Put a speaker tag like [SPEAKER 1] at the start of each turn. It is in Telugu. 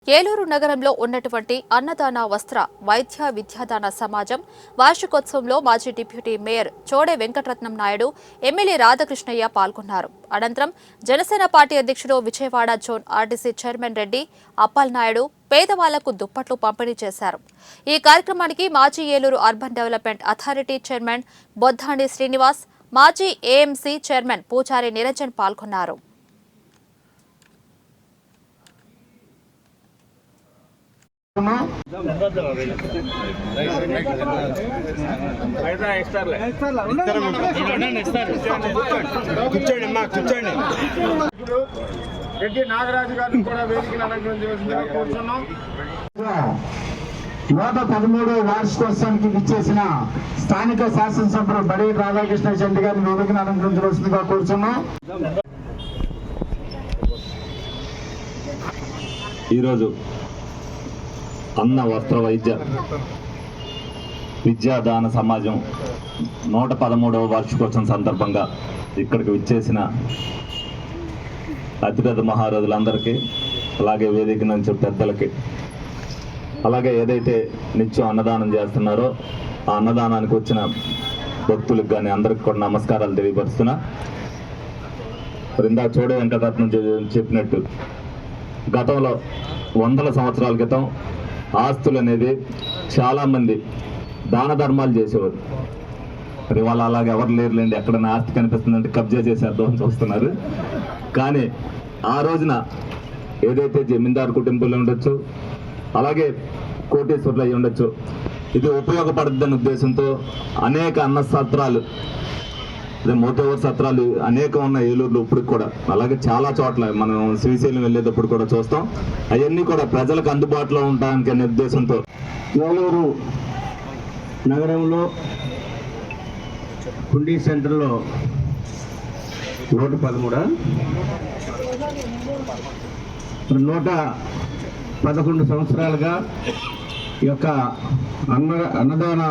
[SPEAKER 1] ఏలూరు నగరంలో ఉన్నటువంటి అన్నదాన వస్త్ర వైద్య విద్యాదాన సమాజం వార్షికోత్సవంలో మాజీ deputy mayor Chode Venkataratnam Naidu MLA Radhakrishnaiah పాల్గొన్నారు. అనంతరం జనసేన పార్టీ అధ్యక్షుడు Vijayawada zone RTC chairman Reddy Appal Naidu పేదవాళ్లకు దుప్పట్లు పంపిణీ చేశారు. ఈ కార్యక్రమానికి మాజీ Eluru urban development authority chairman Boddandi Srinivas, మాజీ ఏఎంసీ చైర్మన్ పూజారి నిరంజన్ పాల్గొన్నారు.
[SPEAKER 2] రెడ్డి నాగరాజు గారిని కూడా వేదికను అలంకరించవలసిందిగా కోరుతున్నాం.
[SPEAKER 3] 113వ వార్షికోత్సవానికి విచ్చేసిన స్థానిక శాసనసభ్యులు బడి రాధాకృష్ణ చెండి గారిని వేదికను అలంకరించవలసిందిగా కోరుతున్నాం.
[SPEAKER 4] ఈరోజు అన్న వస్త్ర వైద్య విద్యాదాన సమాజం 113వ వార్షికోత్సవం సందర్భంగా ఇక్కడికి విచ్చేసిన అతిరథ మహారథులందరికీ, అలాగే వేదిక నుంచి పెద్దలకి, అలాగే ఏదైతే నిత్యం అన్నదానం చేస్తున్నారో ఆ అన్నదానానికి వచ్చిన భక్తులకు కానీ అందరికి కూడా నమస్కారాలు తెలియపరుస్తున్నా. ఇందాక చోడే వెంకటరత్నం చెప్పినట్టు గతంలో 100 సంవత్సరాల క్రితం ఆస్తులు అనేది చాలామంది దాన ధర్మాలు చేసేవారు. మరి వాళ్ళు అలాగే ఎవరు లేరులేండి, ఎక్కడైనా ఆస్తి కనిపిస్తుందంటే కబ్జా చేసేద్దామని చూస్తున్నారు. కానీ ఆ రోజున ఏదైతే జమీందారు కుటుంబాలు ఉండొచ్చు, అలాగే కోటేశ్వర్లు అయి ఉండొచ్చు, ఇది ఉపయోగపడుతుందనే ఉద్దేశంతో అనేక అన్న సత్రాలు, అదే మోతేవర్ సత్రాలు అనేకం ఉన్న ఏలూరులో ఇప్పుడు కూడా, అలాగే చాలా చోట్ల మనం శ్రీశైలం వెళ్ళేటప్పుడు కూడా చూస్తాం. అవన్నీ కూడా ప్రజలకు అందుబాటులో ఉండడానికి అనే ఉద్దేశంతో
[SPEAKER 3] ఏలూరు నగరంలో హుండీ సెంటర్లో 111 సంవత్సరాలుగా ఈ యొక్క అన్నదాన